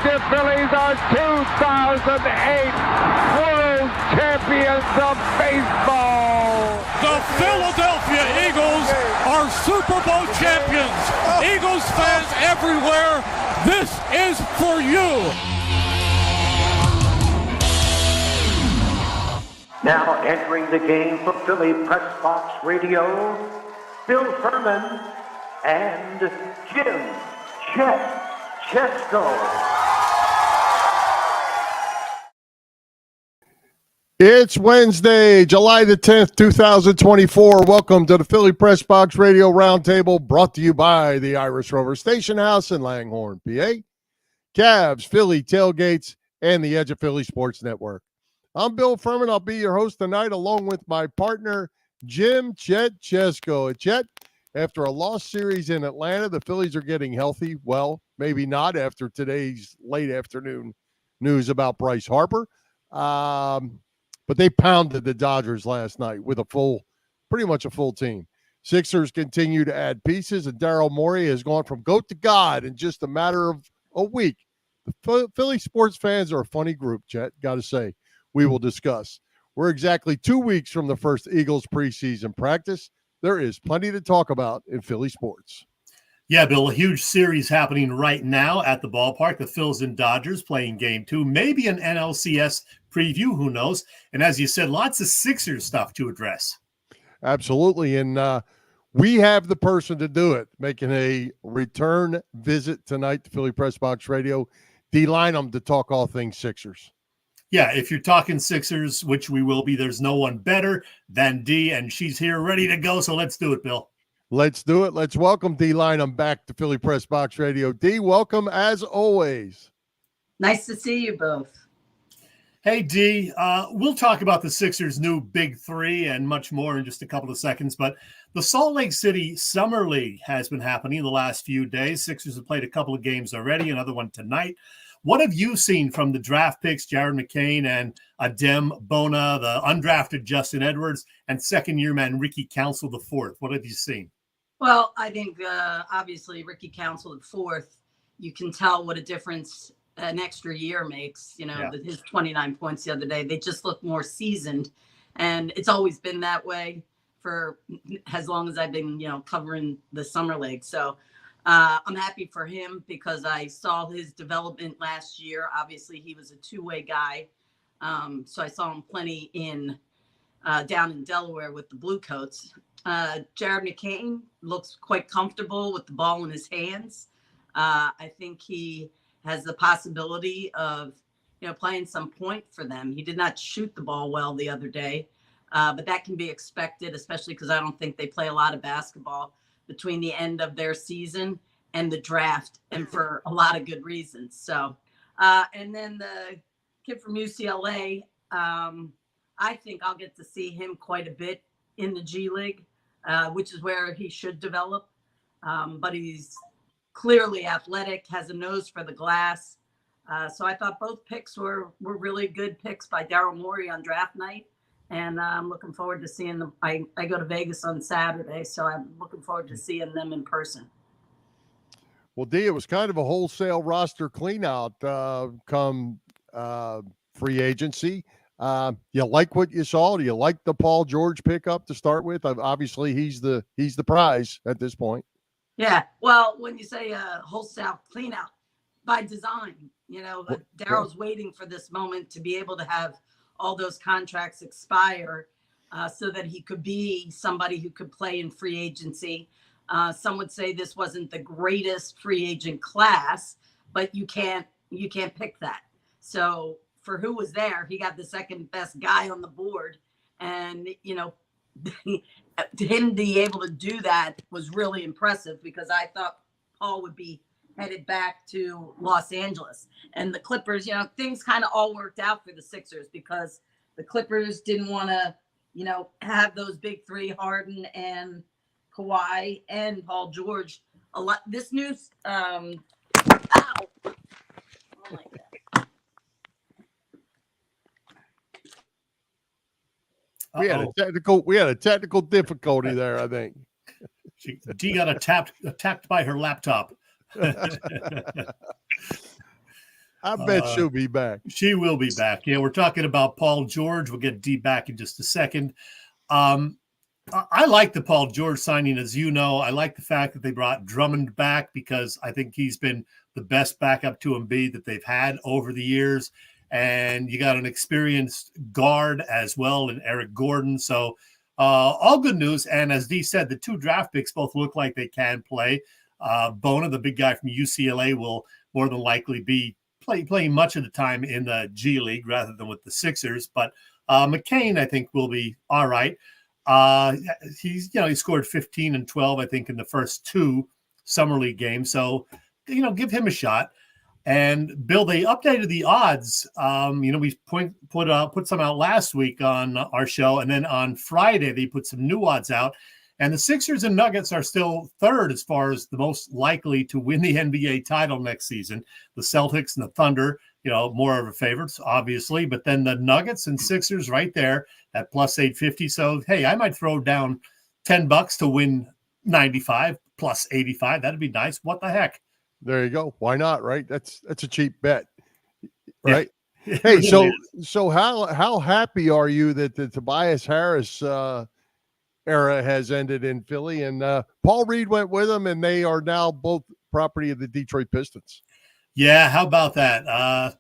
Philadelphia Phillies are 2008 World Champions of Baseball. The Philadelphia Eagles are Super Bowl champions. Eagles fans everywhere, this is for you. Now entering the game for Philly Press Box Radio, Bill Furman and Jim Chet Chesko. It's Wednesday, July the 10th, 2024. Welcome to the Philly Press Box Radio Roundtable, brought to you by the Irish Rover Station House in Langhorne, PA, Cavs, Philly Tailgates, and the Edge of Philly Sports Network. I'm Bill Furman. I'll be your host tonight, along with my partner, Jim Chet Chesko. Chet, after a lost series in Atlanta, the Phillies are getting healthy. Well, maybe not after today's late afternoon news about Bryce Harper. But they pounded the Dodgers last night with pretty much a full team. Sixers continue to add pieces, and Daryl Morey has gone from GOAT to God in just a matter of a week. The Philly sports fans are a funny group, Chet, got to say. We will discuss. We're exactly 2 weeks from the first Eagles preseason practice. There is plenty to talk about in Philly sports. Yeah, Bill, a huge series happening right now at the ballpark. The Phils and Dodgers playing game 2, maybe an NLCS preview, who knows? And as you said, lots of Sixers stuff to address. Absolutely, and we have the person to do it, making a return visit tonight to Philly Press Box Radio, Dei Lynam, to talk all things Sixers. Yeah, if you're talking Sixers, which we will be, there's no one better than Dee, and she's here ready to go, so let's do it, Bill. Let's do it. Let's welcome Dei Lynam back to Philly Press Box Radio. Dee, welcome as always. Nice to see you both. Hey, Dee, we'll talk about the Sixers' new Big Three and much more in just a couple of seconds, but the Salt Lake City Summer League has been happening the last few days. Sixers have played a couple of games already, another one tonight. What have you seen from the draft picks, Jared McCain and Adem Bona, the undrafted Justin Edwards, and second-year man Ricky Council IV? What have you seen? Well, I think obviously Ricky Council IV, you can tell what a difference an extra year makes. You know, his 29 points the other day, they just look more seasoned. And it's always been that way for as long as I've been, covering the Summer League. So I'm happy for him because I saw his development last year. Obviously, he was a two-way guy. So I saw him plenty down in Delaware with the Blue Coats. Jared McCain looks quite comfortable with the ball in his hands. I think he has the possibility of, playing some point for them. He did not shoot the ball well the other day, but that can be expected, especially because I don't think they play a lot of basketball between the end of their season and the draft, and for a lot of good reasons. So, and then the kid from UCLA, I think I'll get to see him quite a bit in the G League, which is where he should develop. But he's clearly athletic, has a nose for the glass. So I thought both picks were really good picks by Daryl Morey on draft night. And I'm looking forward to seeing them. I go to Vegas on Saturday, so I'm looking forward to seeing them in person. Well, Dee, it was kind of a wholesale roster cleanout come free agency. You like what you saw? Do you like the Paul George pickup to start with? Obviously, he's the prize at this point. Yeah. Well, when you say wholesale cleanout, by design, Daryl's waiting for this moment to be able to have all those contracts expire so that he could be somebody who could play in free agency. Some would say this wasn't the greatest free agent class, but you can't pick that. So for who was there, he got the second best guy on the board. And, him be able to do that was really impressive because I thought Paul would be headed back to Los Angeles. And the Clippers, things kind of all worked out for the Sixers because the Clippers didn't want to, have those big three, Harden and Kawhi and Paul George. A lot. This news, ow. Oh my God. We had a technical difficulty there, I think. She got attacked by her laptop. I bet she'll be back. She will be back. Yeah, we're talking about Paul George. We'll get D back in just a second. I like the Paul George signing, as you know. I like the fact that they brought Drummond back because I think he's been the best backup to Embiid that they've had over the years. And you got an experienced guard as well in Eric Gordon. So all good news. And as Dee said, the 2 draft picks both look like they can play. Bona, the big guy from UCLA, will more than likely be playing much of the time in the G League rather than with the Sixers. But McCain, I think, will be all right. He scored 15 and 12, I think, in the first 2 summer league games. So, give him a shot. And Bill, they updated the odds. We put some out last week on our show, and then on Friday they put some new odds out. And the Sixers and Nuggets are still third as far as the most likely to win the NBA title next season. The Celtics and the Thunder, more of a favorites, obviously. But then the Nuggets and Sixers right there at plus 850. So, hey, I might throw down $10 to win 95 plus 85. That'd be nice. What the heck? There you go. Why not, right? That's a cheap bet, right? Yeah. Hey, so how happy are you that the Tobias Harris era has ended in Philly, and Paul Reed went with him, and they are now both property of the Detroit Pistons? Yeah, how about that?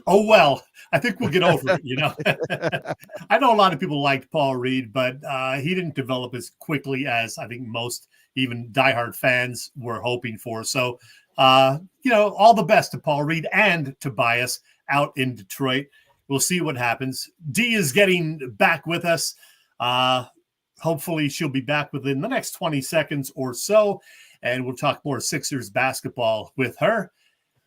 Well, I think we'll get over it, I know a lot of people liked Paul Reed, but he didn't develop as quickly as I think most even diehard fans were hoping for. So, all the best to Paul Reed and Tobias out in Detroit. We'll see what happens. Dee is getting back with us. Hopefully she'll be back within the next 20 seconds or so, and we'll talk more Sixers basketball with her.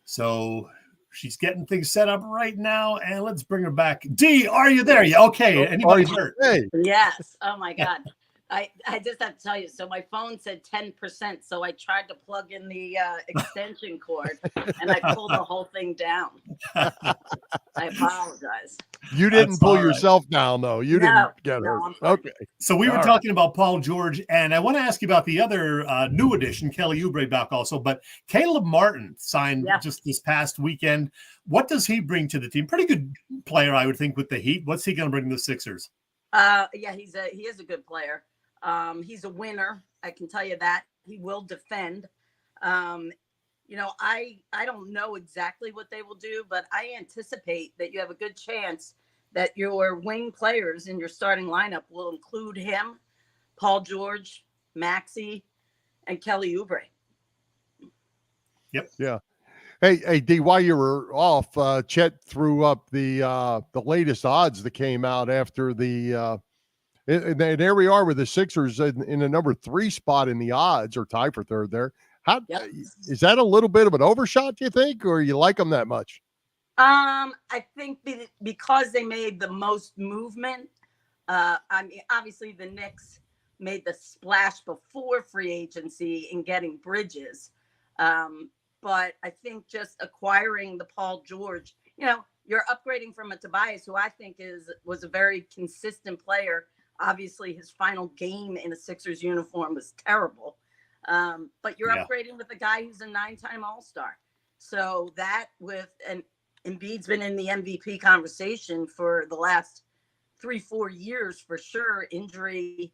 So she's getting things set up right now, and let's bring her back. Dee, are you there? Okay. Anybody hurt? Hey. Yes. Oh my God. I just have to tell you. So my phone said 10%. So I tried to plug in the extension cord, and I pulled the whole thing down. I apologize. You didn't pull yourself down, though. You didn't get hurt. Okay. So we were talking about Paul George, and I want to ask you about the other new addition, Kelly Oubre back also. But Caleb Martin signed just this past weekend. What does he bring to the team? Pretty good player, I would think, with the Heat. What's he going to bring to the Sixers? He is a good player. He's a winner. I can tell you that. He will defend. I don't know exactly what they will do, but I anticipate that you have a good chance that your wing players in your starting lineup will include him, Paul George, Maxey, and Kelly Oubre. Yep. Yeah. Hey, D, while you were off, Chet threw up the latest odds that came out after the and there we are with the Sixers in the number 3 spot in the odds, or tie for third there. Is that a little bit of an overshot, do you think, or you like them that much? I think because they made the most movement. Obviously the Knicks made the splash before free agency in getting Bridges. But I think just acquiring the Paul George, you're upgrading from a Tobias, who I think was a very consistent player. Obviously, his final game in a Sixers uniform was terrible. But you're upgrading with a guy who's a 9-time All-Star. So that and Embiid's been in the MVP conversation for the last 3-4 years for sure. Injury,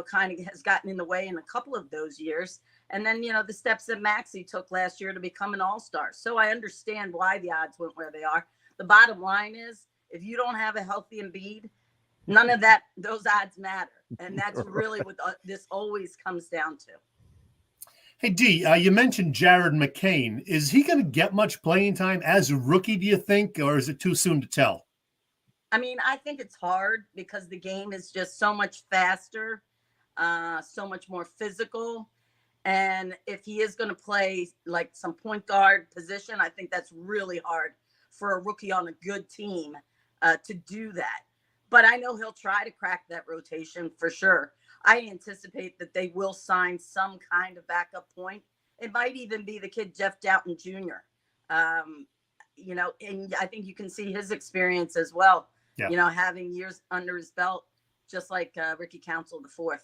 kind of has gotten in the way in a couple of those years. And then, the steps that Maxey took last year to become an All-Star. So I understand why the odds went where they are. The bottom line is, if you don't have a healthy Embiid, none of those odds matter. And that's really what this always comes down to. Hey, Dee, you mentioned Jared McCain. Is he going to get much playing time as a rookie, do you think, or is it too soon to tell? I think it's hard because the game is just so much faster, so much more physical. And if he is going to play like some point guard position, I think that's really hard for a rookie on a good team to do that. But I know he'll try to crack that rotation for sure. I anticipate that they will sign some kind of backup point. It might even be the kid Jeff Doughton Jr. And I think you can see his experience as well. Yeah. Having years under his belt, just like Ricky Council IV.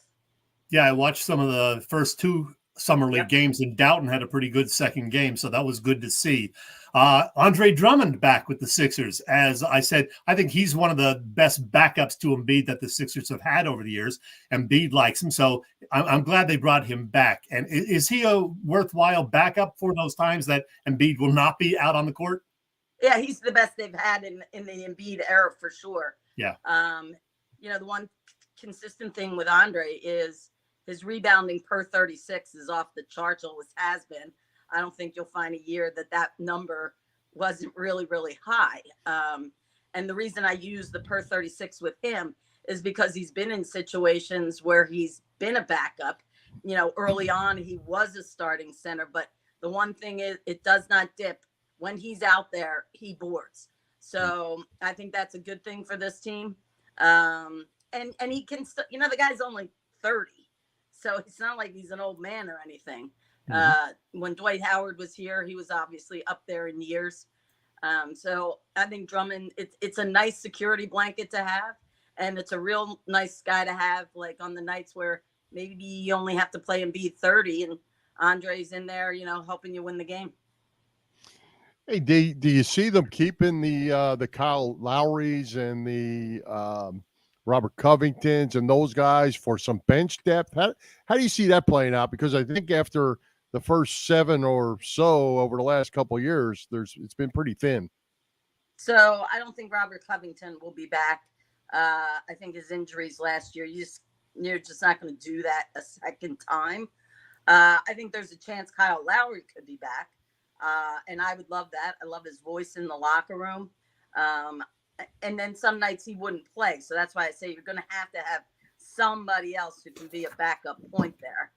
Yeah, I watched some of the first 2 summer league games, and Doughton had a pretty good second game, so that was good to see. Andre Drummond back with the Sixers. As I said, I think he's one of the best backups to Embiid that the Sixers have had over the years. Embiid likes him, so I'm glad they brought him back. And is he a worthwhile backup for those times that Embiid will not be out on the court? Yeah, he's the best they've had in the Embiid era for sure. Yeah. The one consistent thing with Andre is his rebounding per 36 is off the charts, always has been. I don't think you'll find a year that number wasn't really, really high. And the reason I use the per 36 with him is because he's been in situations where he's been a backup. Early on, he was a starting center, but the one thing is it does not dip. When he's out there, he boards. So I think that's a good thing for this team. And he can, the guy's only 30. So it's not like he's an old man or anything. When Dwight Howard was here, he was obviously up there in years. So I think Drummond, it's a nice security blanket to have. And it's a real nice guy to have, like on the nights where maybe you only have to play Embiid 30 and Andre's in there, helping you win the game. Hey, do you see them keeping the Kyle Lowrys and the Robert Covingtons and those guys for some bench depth? How do you see that playing out? Because I think after the first 7 or so over the last couple of years, it's been pretty thin. So I don't think Robert Covington will be back. I think his injuries last year, you're just not going to do that a second time. I think there's a chance Kyle Lowry could be back. And I would love that. I love his voice in the locker room. And then some nights he wouldn't play. So that's why I say you're going to have somebody else who can be a backup point there.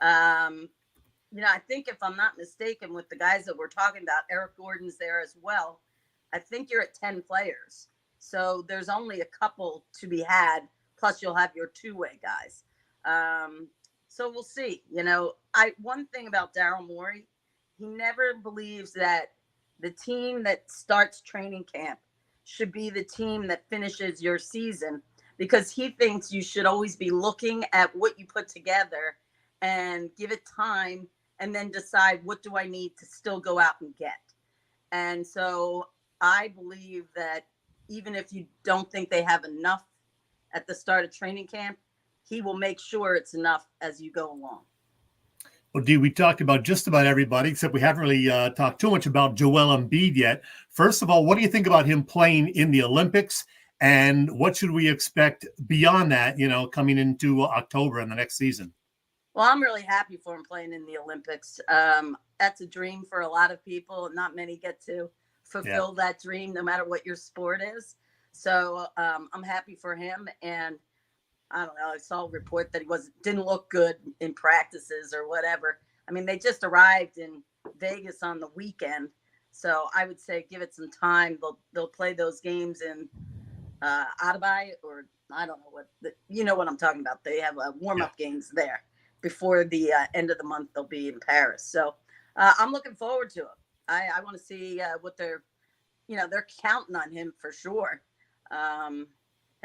I think if I'm not mistaken with the guys that we're talking about, Eric Gordon's there as well. I think you're at 10 players. So there's only a couple to be had. Plus you'll have your two-way guys. So we'll see. One thing about Daryl Morey, he never believes that the team that starts training camp should be the team that finishes your season, because he thinks you should always be looking at what you put together and give it time and then decide what do I need to still go out and get. And so I believe that even if you don't think they have enough at the start of training camp, he will make sure it's enough as you go along. Well, Dee, we talked about just about everybody, except we haven't really talked too much about Joel Embiid yet. First of all, what do you think about him playing in the Olympics? And what should we expect beyond that, coming into October and the next season? Well, I'm really happy for him playing in the Olympics. That's a dream for a lot of people. Not many get to fulfill that dream, no matter what your sport is. So I'm happy for him. And I don't know, I saw a report that he didn't look good in practices or whatever. I mean, they just arrived in Vegas on the weekend. So I would say give it some time. They'll play those games in Dubai, or I don't know what I'm talking about. They have warm-up games there before the end of the month. They'll be in Paris. So I'm looking forward to it. I want to see what they're counting on him for sure. And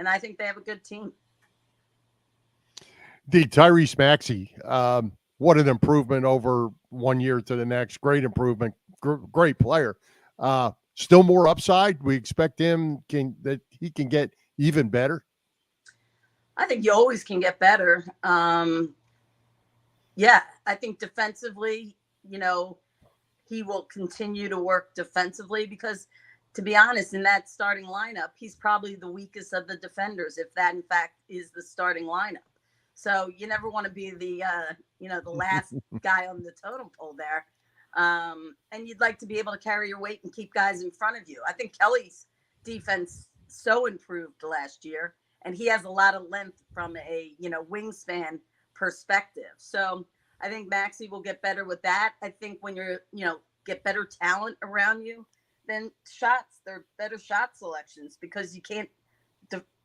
I think they have a good team. The Tyrese Maxey, what an improvement over 1 year to the next. Great improvement. Great player. Still more upside. We expect that he can get even better. I think you always can get better. I think defensively, he will continue to work defensively because, to be honest, in that starting lineup, he's probably the weakest of the defenders, if that in fact is the starting lineup. So you never want to be the last guy on the totem pole there. And you'd like to be able to carry your weight and keep guys in front of you. I think Kelly's defense so improved last year, and he has a lot of length from a, wingspan perspective. So I think Maxey will get better with that. I think when you're, get better talent around you, then they're better shot selections because you can't,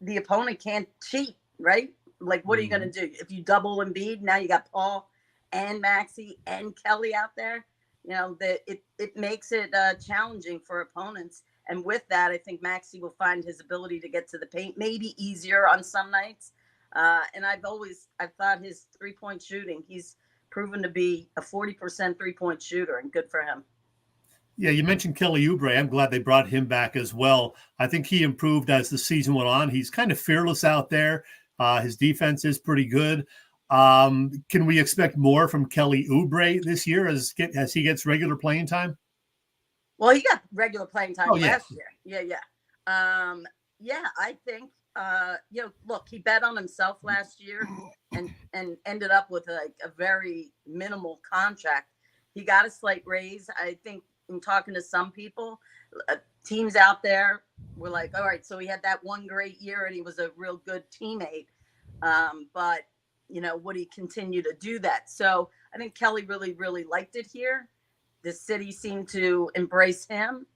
the opponent can't cheat, right? Like, what are you going to do? If you double Embiid, now you got Paul and Maxey and Kelly out there, it makes it challenging for opponents. And with that, I think Maxey will find his ability to get to the paint maybe easier on some nights. And I've thought his 3-point shooting, he's proven to be a 40% 3-point shooter, and good for him. Yeah, you mentioned Kelly Oubre. I'm glad they brought him back as well. I think he improved as the season went on. He's kind of fearless out there. His defense is pretty good. Can we expect more from Kelly Oubre this year as he gets regular playing time? Well, he got regular playing time last year. Yeah. I think, look, he bet on himself last year and ended up with a very minimal contract. He got a slight raise. I think in talking to some people, teams out there were like, all right, so he had that one great year and he was a real good teammate. But, would he continue to do that? So I think Kelly really, really liked it here. The city seemed to embrace him.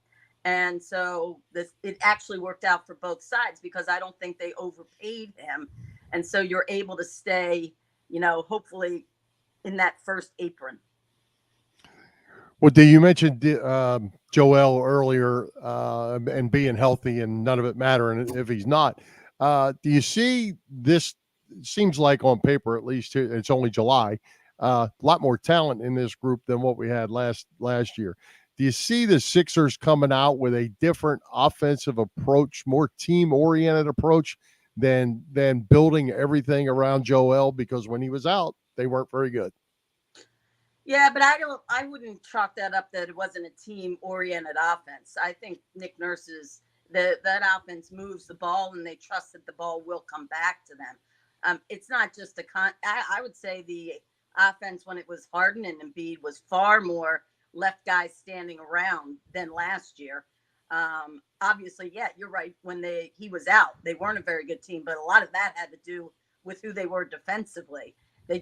And so it actually worked out for both sides because I don't think they overpaid him. And so you're able to stay, hopefully in that first apron. Well, you mentioned Joel earlier and being healthy and none of it mattering if he's not. Do you see this? Seems like on paper, at least, it's only July. A lot more talent in this group than what we had last year. Do you see the Sixers coming out with a different offensive approach, more team-oriented approach than building everything around Joel? Because when he was out, they weren't very good. Yeah, but I wouldn't chalk that up that it wasn't a team-oriented offense. I think Nick Nurse's that offense moves the ball and they trust that the ball will come back to them. It's not just I would say the offense when it was Harden and Embiid was far more left guys standing around than last year. Obviously, yeah, you're right. When he was out, they weren't a very good team, but a lot of that had to do with who they were defensively. They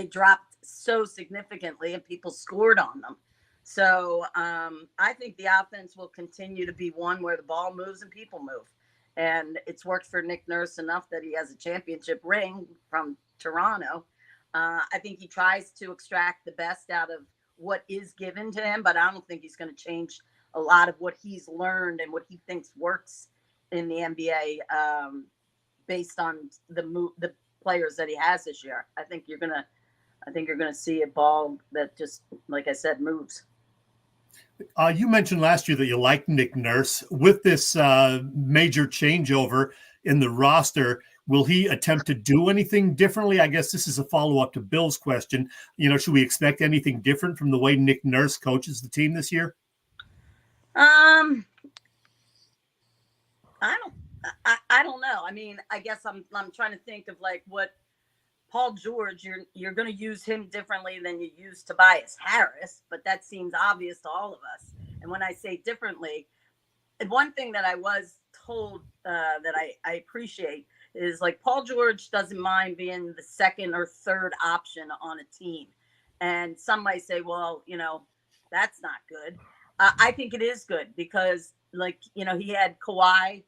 dropped so significantly and people scored on them. So I think the offense will continue to be one where the ball moves and people move. And it's worked for Nick Nurse enough that he has a championship ring from Toronto. I think he tries to extract the best out of what is given to him, but I don't think he's going to change a lot of what he's learned and what he thinks works in the NBA based on the players that he has this year. I think you're gonna see a ball that just, like I said, moves. You mentioned last year that you liked Nick Nurse. With this major changeover in the roster, will he attempt to do anything differently? I guess this is a follow-up to Bill's question. Should we expect anything different from the way Nick Nurse coaches the team this year? I don't know. I mean, I guess I'm trying to think of like what Paul George, you're going to use him differently than you use Tobias Harris, but that seems obvious to all of us. And when I say differently, one thing that I was told that I appreciate is like Paul George doesn't mind being the second or third option on a team. And some might say, well, that's not good. I think it is good because he had Kawhi.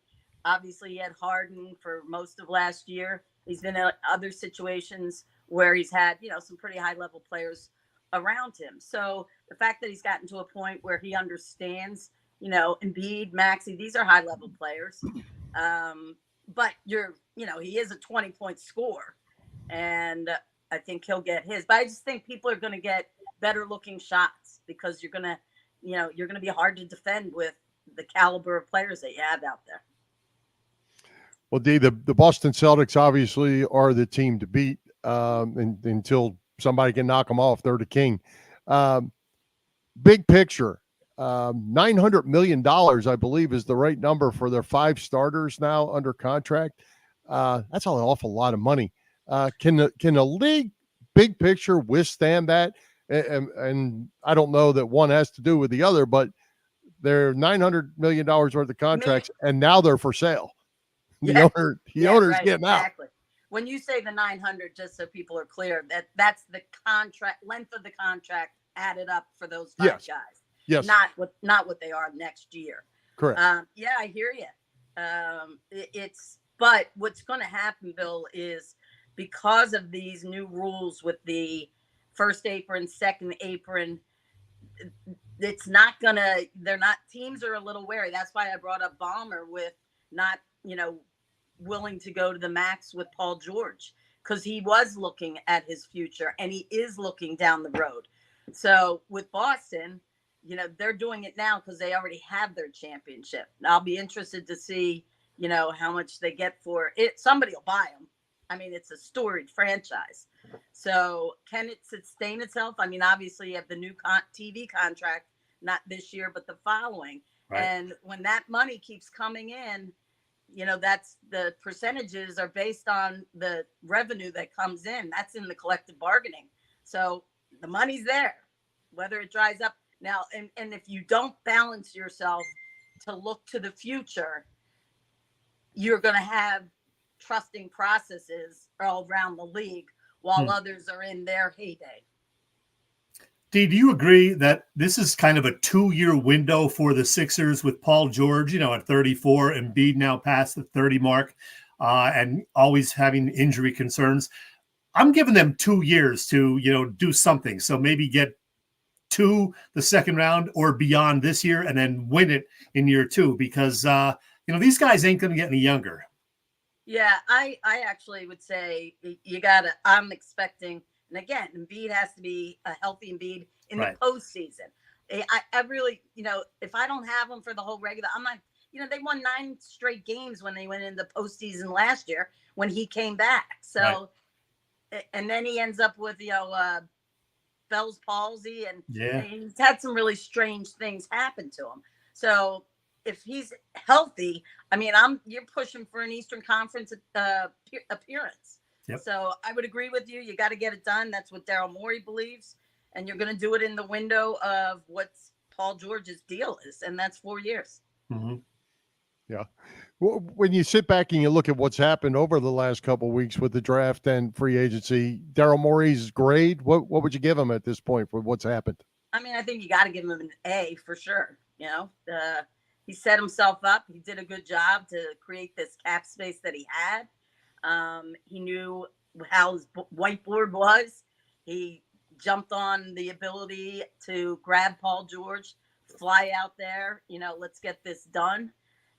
Obviously, he had Harden for most of last year. He's been in other situations where he's had, some pretty high-level players around him. So the fact that he's gotten to a point where he understands, Embiid, Maxey, these are high-level players. But he is a 20-point scorer, and I think he'll get his. But I just think people are going to get better-looking shots because you're going to be hard to defend with the caliber of players that you have out there. Well, Dee, the Boston Celtics obviously are the team to beat until somebody can knock them off. They're the king. Big picture, $900 million, I believe, is the right number for their 5 starters now under contract. That's an awful lot of money. Can the league, big picture, withstand that? And I don't know that one has to do with the other, but they're $900 million worth of contracts, and now they're for sale. The owner's right, getting out. Exactly. When you say the 900, just so people are clear, that's the contract length of the contract added up for those 5 guys. Yes. Not what they are next year. Correct. I hear you. But what's going to happen, Bill, is because of these new rules with the first apron, second apron, teams are a little wary. That's why I brought up Ballmer with not, willing to go to the max with Paul George, because he was looking at his future and he is looking down the road. So with Boston, you know, they're doing it now because they already have their championship. And I'll be interested to see, you know, how much they get for it. Somebody will buy them. I mean, it's a storied franchise. So can it sustain itself? I mean, obviously you have the new TV contract, not this year, but the following. Right. And when that money keeps coming in, you know, that's the percentages are based on the revenue that comes in. That's in the collective bargaining. So the money's there, whether it dries up now. And if you don't balance yourself to look to the future, you're going to have trusting processes all around the league while others are in their heyday. Dee, do you agree that this is kind of a 2-year window for the Sixers with Paul George, you know, at 34, Embiid now past the 30 mark, and always having injury concerns? I'm giving them 2 years to, you know, do something. So maybe get to the second round or beyond this year and then win it in year 2 because, you know, these guys ain't going to get any younger. Yeah, I actually would say I'm expecting, and again, Embiid has to be a healthy Embiid in the postseason. I really, you know, if I don't have them for the whole regular, I'm not, you know, they won 9 straight games when they went in the postseason last year when he came back. So, and then he ends up with, you know, Bell's palsy, and he's had some really strange things happen to him. So if he's healthy, I mean, you're pushing for an Eastern Conference appearance. Yep. So I would agree with you. You got to get it done. That's what Daryl Morey believes. And you're going to do it in the window of what Paul George's deal is. And that's 4 years. Mm-hmm. Yeah. Well, when you sit back and you look at what's happened over the last couple of weeks with the draft and free agency, Daryl Morey's grade, what would you give him at this point for what's happened? I mean, I think you got to give him an A for sure. You know, he set himself up. He did a good job to create this cap space that he had. He knew how his whiteboard was. He jumped on the ability to grab Paul George, fly out there, you know, let's get this done.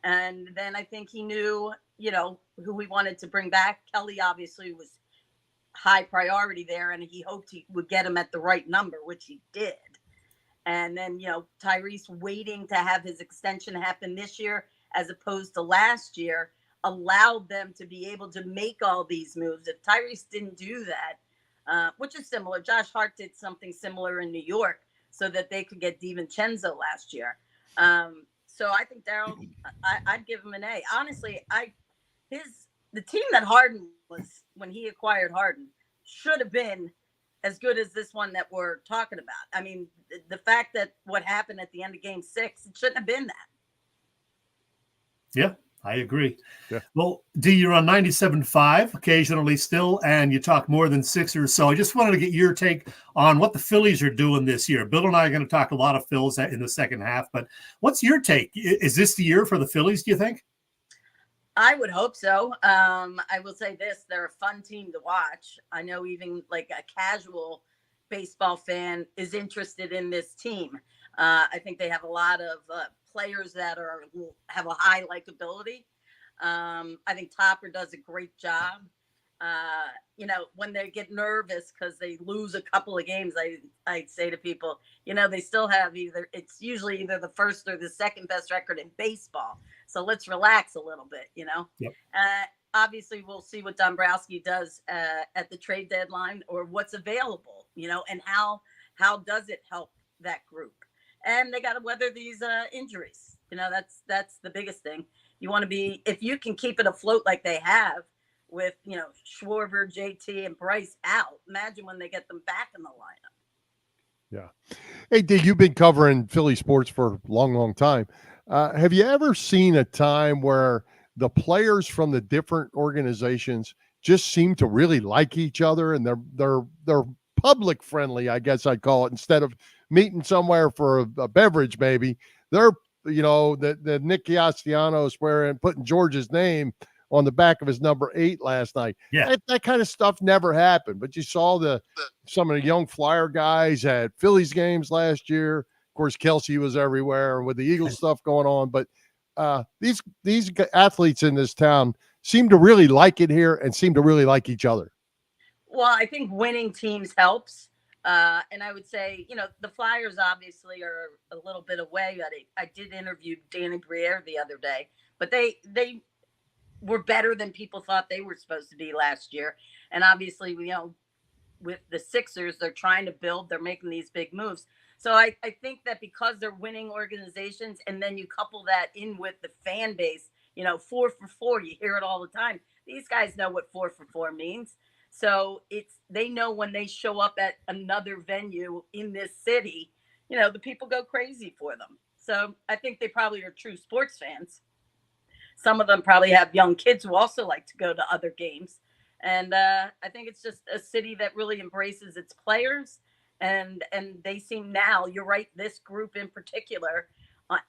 And then I think he knew, you know, who he wanted to bring back. Kelly obviously was high priority there, and he hoped he would get him at the right number, which he did. And then, you know, Tyrese waiting to have his extension happen this year as opposed to last year allowed them to be able to make all these moves. If Tyrese didn't do that, which is similar, Josh Hart did something similar in New York so that they could get DiVincenzo last year. So I think Daryl, I'd give him an A. Honestly, the team that Harden was when he acquired Harden should have been as good as this one that we're talking about. I mean, the fact that what happened at the end of Game 6, it shouldn't have been that. Yeah, I agree. Yeah. Well, D, you're on 97.5 occasionally still, and you talk more than Sixers. So I just wanted to get your take on what the Phillies are doing this year. Bill and I are going to talk a lot of Phils in the second half, but what's your take? Is this the year for the Phillies, do you think? I would hope so. I will say this, they're a fun team to watch. I know even like a casual baseball fan is interested in this team. I think they have a lot of players that have a high likability. I think Topper does a great job. You know, when they get nervous because they lose a couple of games, I'd say to people, you know, they still have it's usually either the first or the second best record in baseball. So let's relax a little bit, you know. Yep. Obviously, we'll see what Dombrowski does at the trade deadline or what's available, you know, and how does it help that group. And they got to weather these injuries. You know, that's the biggest thing. You want to be, if you can keep it afloat like they have with, you know, Schwarber, JT, and Bryce out, imagine when they get them back in the lineup. Yeah. Hey, D, you've been covering Philly sports for a long, long time. Have you ever seen a time where the players from the different organizations just seem to really like each other and they're public friendly, I guess I'd call it, instead of meeting somewhere for a beverage, maybe they're, you know, the Nick Castellanos putting George's name on the back of his number 8 last night. Yeah. That kind of stuff never happened, but you saw some of the young Flyer guys at Phillies games last year. Of course, Kelsey was everywhere with the Eagles stuff going on, but these athletes in this town seem to really like it here and seem to really like each other. Well, I think winning teams helps. And I would say, the Flyers obviously are a little bit away. I did interview Danny Briere the other day, but they were better than people thought they were supposed to be last year. And obviously, with the Sixers, they're trying to build, they're making these big moves. So I think that because they're winning organizations, and then you couple that in with the fan base, 4 for 4, you hear it all the time. These guys know what 4 for 4 means. So they know when they show up at another venue in this city, the people go crazy for them. So I think they probably are true sports fans. Some of them probably have young kids who also like to go to other games. And I think it's just a city that really embraces its players. And they seem now, you're right, this group in particular,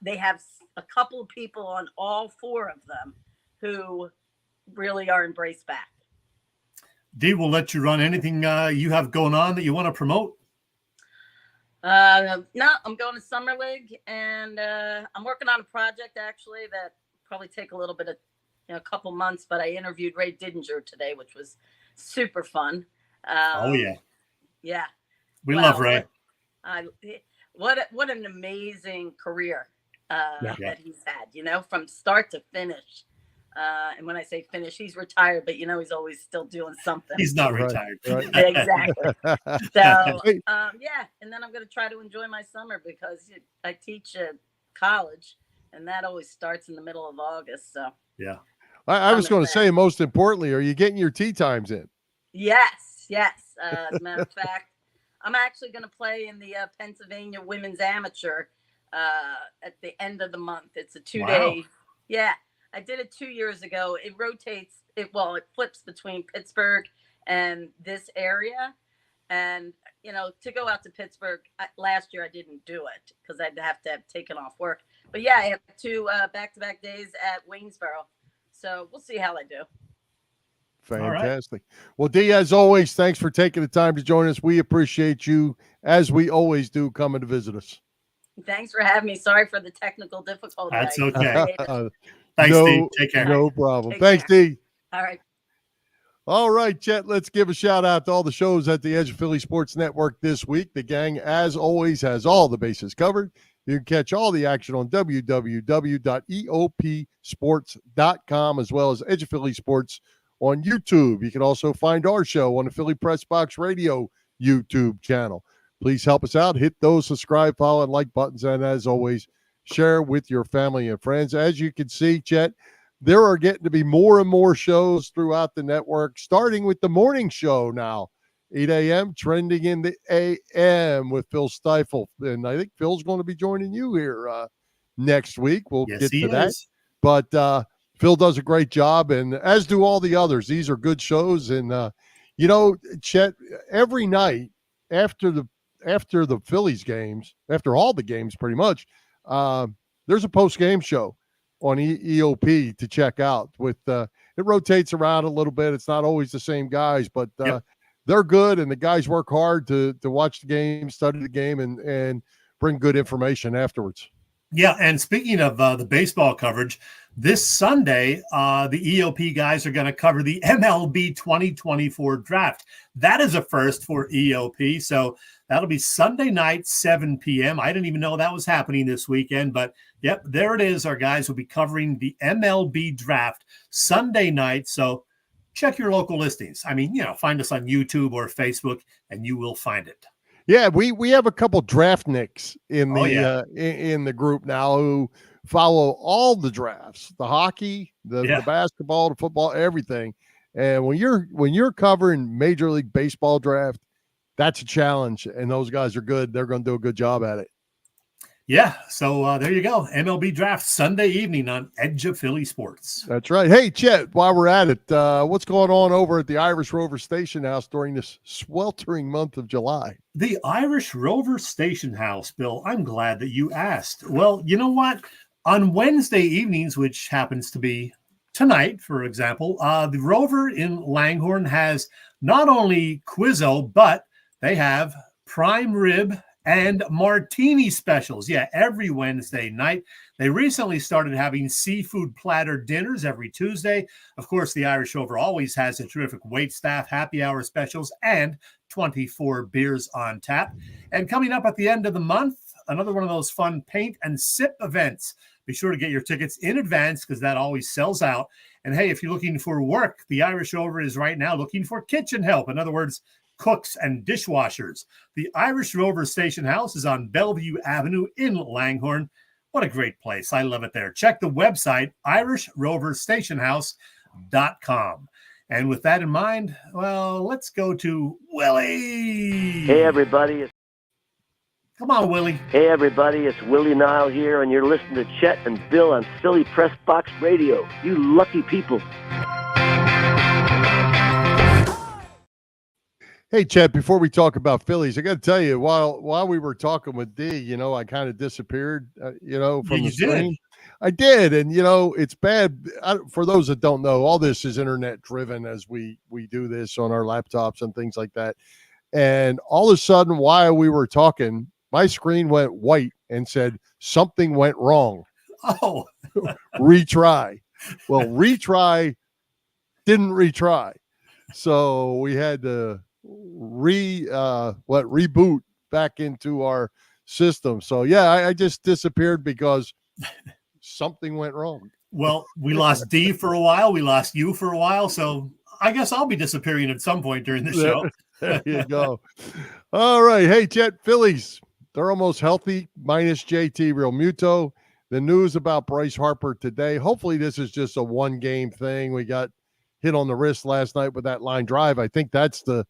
they have a couple of people on all 4 of them who really are embraced back. Dee, we'll let you run anything you have going on that you want to promote. No, I'm going to Summer League, and I'm working on a project actually that probably take a little bit of, a couple months. But I interviewed Ray Didinger today, which was super fun. Oh yeah, yeah, we love Ray. What an amazing career that he's had. From start to finish. And when I say finish, he's retired, but he's always still doing something. He's not retired. Right. Exactly. So, and then I'm going to try to enjoy my summer because I teach at college, and that always starts in the middle of August. So, yeah. I was going to say, most importantly, are you getting your tee times in? Yes. As a matter of fact, I'm actually going to play in the Pennsylvania Women's Amateur at the end of the month. It's a 2-day. Wow. Yeah. I did it 2 years ago. It rotates. It flips between Pittsburgh and this area. And, to go out to Pittsburgh last year, I didn't do it because I'd have to have taken off work. But yeah, I have 2 back-to-back days at Waynesboro. So we'll see how I do. Fantastic. Right. Well, Dee, as always, thanks for taking the time to join us. We appreciate you, as we always do, coming to visit us. Thanks for having me. Sorry for the technical difficulty. That's okay. Thanks, Dee. Take care. No problem. Thanks, Dee. All right. All right, Chet, let's give a shout out to all the shows at the Edge of Philly Sports Network this week. The gang, as always, has all the bases covered. You can catch all the action on www.eopsports.com, as well as Edge of Philly Sports on YouTube. You can also find our show on the Philly Press Box Radio YouTube channel. Please help us out. Hit those subscribe, follow, and like buttons. And as always, share with your family and friends. As you can see, Chet, there are getting to be more and more shows throughout the network, starting with the morning show now, 8 a.m., trending in the a.m. with Phil Stiefel. And I think Phil's going to be joining you here next week. We'll get to that. But Phil does a great job, and as do all the others. These are good shows. And, Chet, every night after the Phillies games, after all the games pretty much, there's a post-game show on EOP to check out. With it rotates around a little bit. It's not always the same guys, but they're good, and the guys work hard to watch the game, study the game, and bring good information afterwards. Yeah, and speaking of the baseball coverage, this Sunday, the EOP guys are going to cover the MLB 2024 draft. That is a first for EOP, so that'll be Sunday night, 7 p.m. I didn't even know that was happening this weekend, but yep, there it is. Our guys will be covering the MLB draft Sunday night, so check your local listings. I mean, find us on YouTube or Facebook, and you will find it. Yeah, we have a couple draftniks in the in the group now who follow all the drafts, the hockey, the basketball, the football, everything. And when you're covering Major League Baseball draft, that's a challenge, and those guys are good. They're going to do a good job at it. Yeah, so there you go. MLB draft Sunday evening on Edge of Philly Sports. That's right. Hey, Chet, while we're at it, what's going on over at the Irish Rover Station House during this sweltering month of July? The Irish Rover Station House, Bill, I'm glad that you asked. Well, you know what? On Wednesday evenings, which happens to be tonight, for example, the Rover in Langhorne has not only Quizzo, but they have prime rib and martini specials. Yeah, every Wednesday night. They recently started having seafood platter dinners every Tuesday. Of course, the Irish Rover always has a terrific waitstaff, happy hour specials, and 24 beers on tap. And coming up at the end of the month, another one of those fun paint and sip events. Be sure to get your tickets in advance because that always sells out. And hey, if you're looking for work, the Irish Rover is right now looking for kitchen help. In other words, cooks and dishwashers. The Irish Rover Station House is on Bellevue Avenue in Langhorne. What a great place. I love it there. Check the website, IrishRoverStationHouse.com. And with that in mind, well, let's go to Willie. Hey, everybody. Come on, Willie. Hey, everybody. It's Willie Nile here, and you're listening to Chet and Bill on Philly Press Box Radio. You lucky people. Hey, Chet, before we talk about Phillies, I got to tell you, while we were talking with D, I kind of disappeared, from the screen. I did. And, it's bad. For those that don't know, all this is internet driven as we do this on our laptops and things like that. And all of a sudden, while we were talking, my screen went white and said something went wrong. Oh, retry. Well, retry didn't retry. So we had to reboot back into our system. So yeah, I just disappeared because something went wrong. Well, we lost D for a while. We lost you for a while. So I guess I'll be disappearing at some point during the show. There you go. All right. Hey, Chet, Phillies. They're almost healthy, minus JT Realmuto. The news about Bryce Harper today. Hopefully this is just a one-game thing. We got hit on the wrist last night with that line drive. I think that's the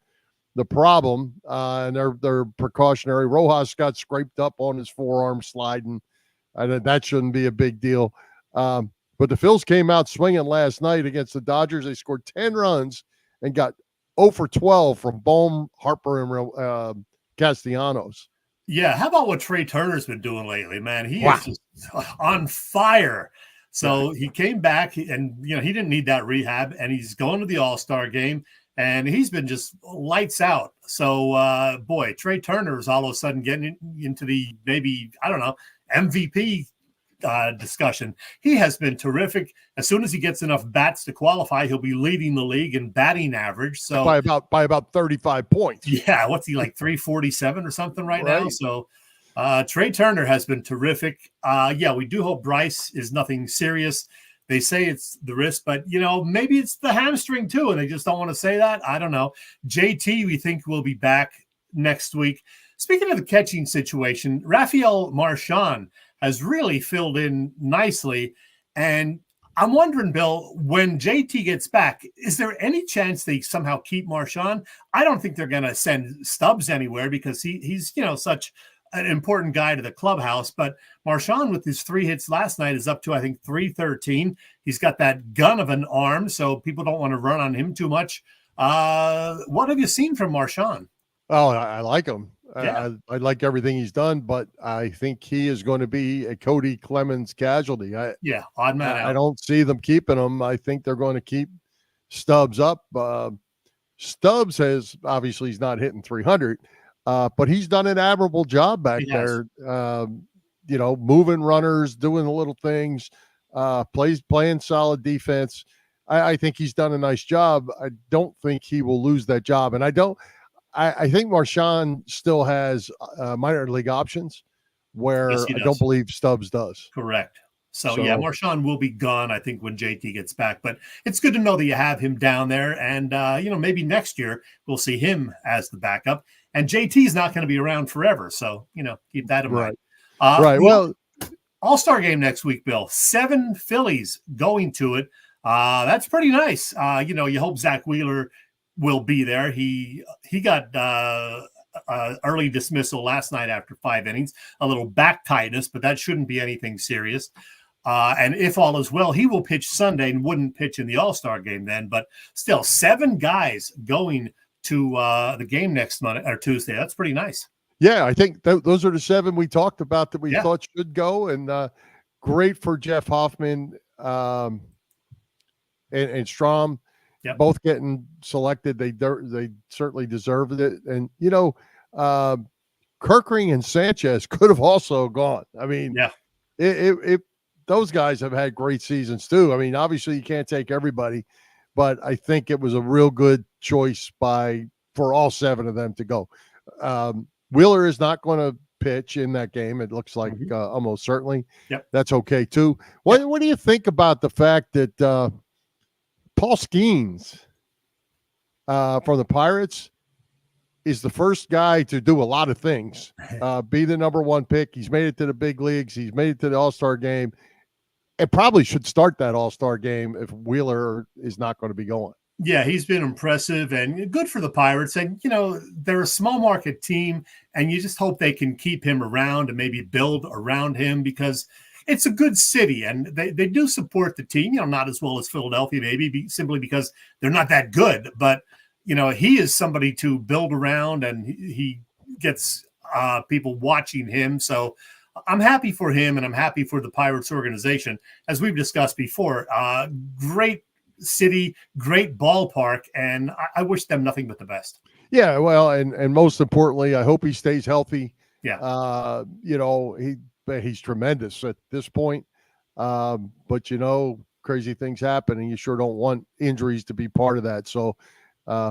problem. And they're precautionary. Rojas got scraped up on his forearm sliding. That shouldn't be a big deal. But the Phils came out swinging last night against the Dodgers. They scored 10 runs and got 0 for 12 from Bohm, Harper, and Castellanos. Yeah, how about what Trey Turner's been doing lately, man? He is just on fire. So he came back, and he didn't need that rehab, and he's going to the All-Star game, and he's been just lights out. So, boy, Trey Turner is all of a sudden getting into the maybe, I don't know, MVP discussion. He has been terrific. As soon as he gets enough bats to qualify, he'll be leading the league in batting average. So by about 35 points. Yeah, what's he like 347 or something right now? So Trey Turner has been terrific. Yeah, we do hope Bryce is nothing serious. They say it's the wrist, but maybe it's the hamstring too, and they just don't want to say that. I don't know. JT, we think will be back next week. Speaking of the catching situation, Rafael Marchand has really filled in nicely. And I'm wondering, Bill, when JT gets back, is there any chance they somehow keep Marchand? I don't think they're going to send Stubbs anywhere because he's such an important guy to the clubhouse. But Marchand, with his 3 hits last night, is up to, I think, 313. He's got that gun of an arm, so people don't want to run on him too much. What have you seen from Marchand? Oh, I like him. Yeah. I like everything he's done, but I think he is going to be a Cody Clemens casualty. Odd man out. I don't see them keeping him. I think they're going to keep Stubbs up. Stubbs obviously he's not hitting 300, but he's done an admirable job back there. Moving runners, doing the little things, playing solid defense. I think he's done a nice job. I don't think he will lose that job, and I think Marchand still has minor league options where I don't believe Stubbs does. Correct. So yeah, Marchand will be gone, I think, when JT gets back. But it's good to know that you have him down there. And, maybe next year we'll see him as the backup. And JT is not going to be around forever. So, keep that in mind. Right. Well, All-Star game next week, Bill. 7 Phillies going to it. That's pretty nice. You hope Zach Wheeler will be there. He got early dismissal last night after 5 innings, a little back tightness, but that shouldn't be anything serious. And if all is well, he will pitch Sunday and wouldn't pitch in the All-Star game then. But still, 7 guys going to the game next Monday or Tuesday. That's pretty nice. Yeah, I think those are the 7 we talked about that we thought should go. And great for Jeff Hoffman and Strom. Yep. Both getting selected. They certainly deserved it. And, Kerkering and Sanchez could have also gone. I mean, yeah, those guys have had great seasons too. I mean, obviously you can't take everybody, but I think it was a real good choice for all 7 of them to go. Wheeler is not going to pitch in that game. It looks like almost certainly. Yep. That's okay too. What do you think about the fact that Paul Skeens from the Pirates is the first guy to do a lot of things, be the number 1 pick. He's made it to the big leagues. He's made it to the All-Star game. It probably should start that All-Star game if Wheeler is not going to be going. Yeah, he's been impressive and good for the Pirates. And, they're a small market team, and you just hope they can keep him around and maybe build around him because it's a good city and they do support the team, not as well as Philadelphia, maybe simply because they're not that good. But, he is somebody to build around and he gets people watching him. So I'm happy for him and I'm happy for the Pirates organization. As we've discussed before, great city, great ballpark, and I wish them nothing but the best. Yeah, well, and most importantly, I hope he stays healthy. Yeah. He's tremendous at this point. But crazy things happen and you sure don't want injuries to be part of that. So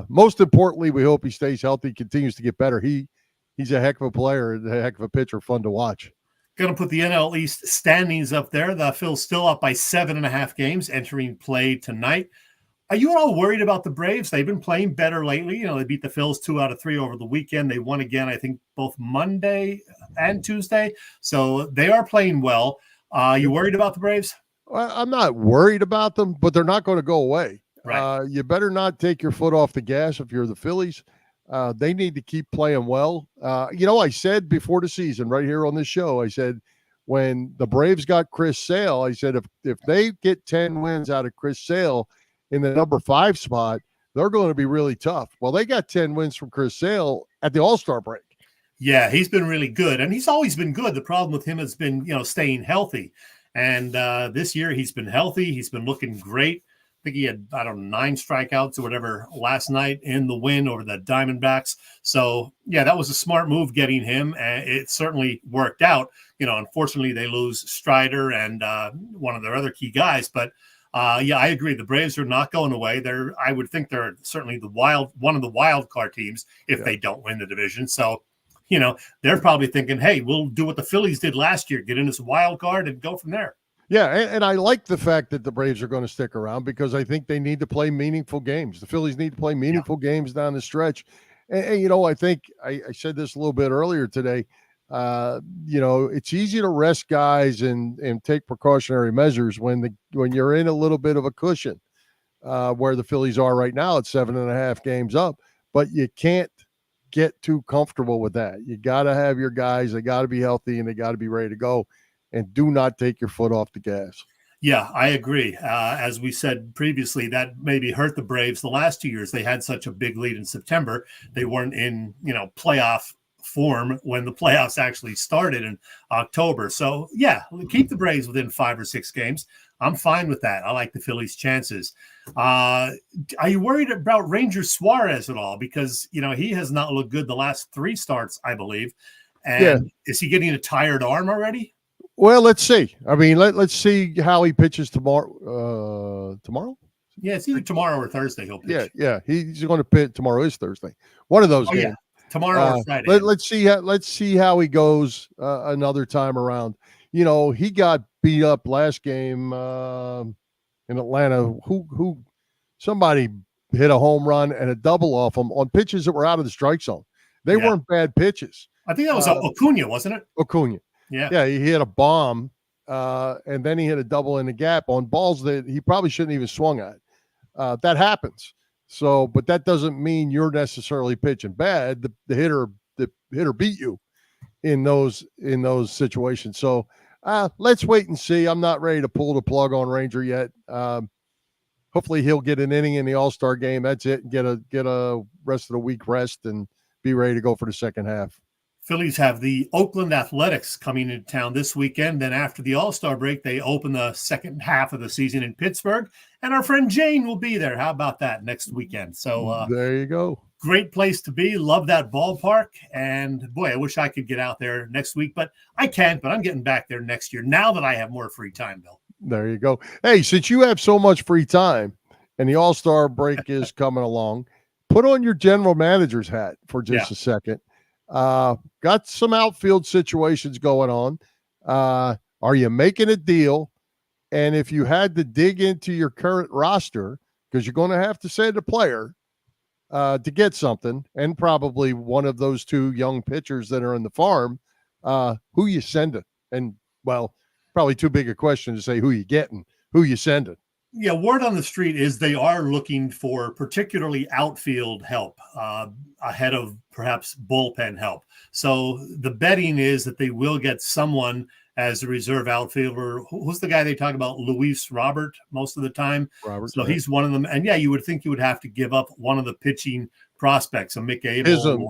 most importantly, we hope he stays healthy, continues to get better. He's a heck of a player, a heck of a pitcher, fun to watch. Going to put the NL East standings up there. The Phils still up by 7.5 games entering play tonight. Are you all worried about the Braves? They've been playing better lately. They beat the Phils 2 out of 3 over the weekend. They won again, I think, both Monday and Tuesday. So they are playing well. You worried about the Braves? Well, I'm not worried about them, but they're not going to go away. Right. You better not take your foot off the gas if you're the Phillies. They need to keep playing well. I said before the season right here on this show, I said when the Braves got Chris Sale, I said if they get 10 wins out of Chris Sale in the number 5 spot, they're going to be really tough. Well, they got 10 wins from Chris Sale at the All-Star break. Yeah, he's been really good, and he's always been good. The problem with him has been, staying healthy. And this year he's been healthy. He's been looking great. I think he had, 9 strikeouts or whatever last night in the win over the Diamondbacks. So, yeah, that was a smart move getting him. And it certainly worked out. Unfortunately, they lose Strider and one of their other key guys. But, yeah, I agree. The Braves are not going away. I would think they're certainly one of the wild card teams if they don't win the division. So, they're probably thinking, hey, we'll do what the Phillies did last year, get in as a wild card and go from there. Yeah, and I like the fact that the Braves are going to stick around because I think they need to play meaningful games. The Phillies need to play meaningful games down the stretch. And I think I said this a little bit earlier today. It's easy to rest guys and take precautionary measures when you're in a little bit of a cushion where the Phillies are right now at 7.5 games up. But you can't get too comfortable with that. You got to have your guys. They got to be healthy and they got to be ready to go. And do not take your foot off the gas. Yeah, I agree. As we said previously, that maybe hurt the Braves the last 2 years. They had such a big lead in September. They weren't in, playoff form when the playoffs actually started in October. So, yeah, keep the Braves within 5 or 6 games. I'm fine with that. I like the Phillies' chances. Are you worried about Ranger Suarez at all? Because, he has not looked good the last 3 starts, I believe. And is he getting a tired arm already? Well, let's see. I mean, let's see how he pitches tomorrow. Tomorrow? Yeah, it's either tomorrow or Thursday he'll pitch. Yeah. He's going to pitch. Tomorrow is Thursday. One of those games. Yeah. Tomorrow or Friday. Let's see how he goes another time around. He got beat up last game in Atlanta. Who somebody hit a home run and a double off him on pitches that were out of the strike zone. They weren't bad pitches. I think that was Acuna, wasn't it? Acuna. Yeah, he hit a bomb, and then he hit a double in the gap on balls that he probably shouldn't even swung at. That happens. So, but that doesn't mean you're necessarily pitching bad. The hitter beat you in those situations. So, let's wait and see. I'm not ready to pull the plug on Ranger yet. Hopefully, he'll get an inning in the All-Star game. That's it. Get a rest of the week rest and be ready to go for the second half. Phillies have the Oakland Athletics coming into town this weekend. Then after the All-Star break, they open the second half of the season in Pittsburgh. And our friend Jane will be there. How about that next weekend? So there you go. great place to be. Love that ballpark. And boy, I wish I could get out there next week, but I can't. But I'm getting back there next year now that I have more free time, Bill. There you go. Hey, since you have so much free time and the All-Star break is coming along, put on your general manager's hat for just a second. Got some outfield situations going on. Are you making a deal? And if you had to dig into your current roster, because you're going to have to send a player to get something, and probably one of those two young pitchers that are in the farm, who you sending? And, well, probably too big a question to say who you getting, who you sending. Yeah, word on the street is they are looking for particularly outfield help ahead of perhaps bullpen help. So the betting is that they will get someone as a reserve outfielder. Who's the guy they talk about? Luis Robert most of the time. Robert, so he's one of them. And you would think you would have to give up one of the pitching prospects, a McCain.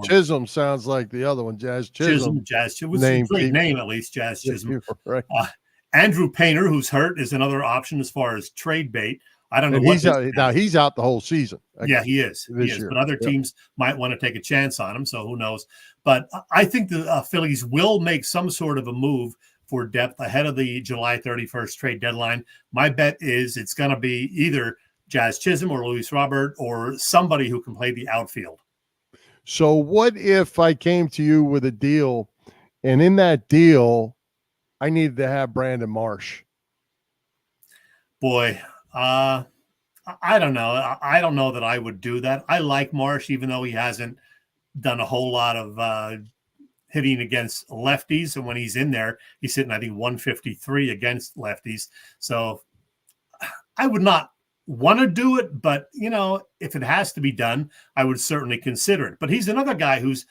Chisholm sounds like the other one, Jazz Chisholm. Jazz Chisholm was a great name, at least, Jazz Chisholm. Right. Andrew Painter, who's hurt, is another option as far as trade bait. I don't know what he's out the whole season. Yeah, he is. But other teams might want to take a chance on him, so who knows? But I think the Phillies will make some sort of a move for depth ahead of the July 31st trade deadline. My bet is it's going to be either Jazz Chisholm or Luis Robert or somebody who can play the outfield. So what if I came to you with a deal, and in that deal, I needed to have Brandon Marsh? Boy, I don't know. I don't know that I would do that. I like Marsh, even though he hasn't done a whole lot of hitting against lefties. And when he's in there, he's hitting, I think, 153 against lefties. So I would not want to do it, but, if it has to be done, I would certainly consider it. But he's another guy who's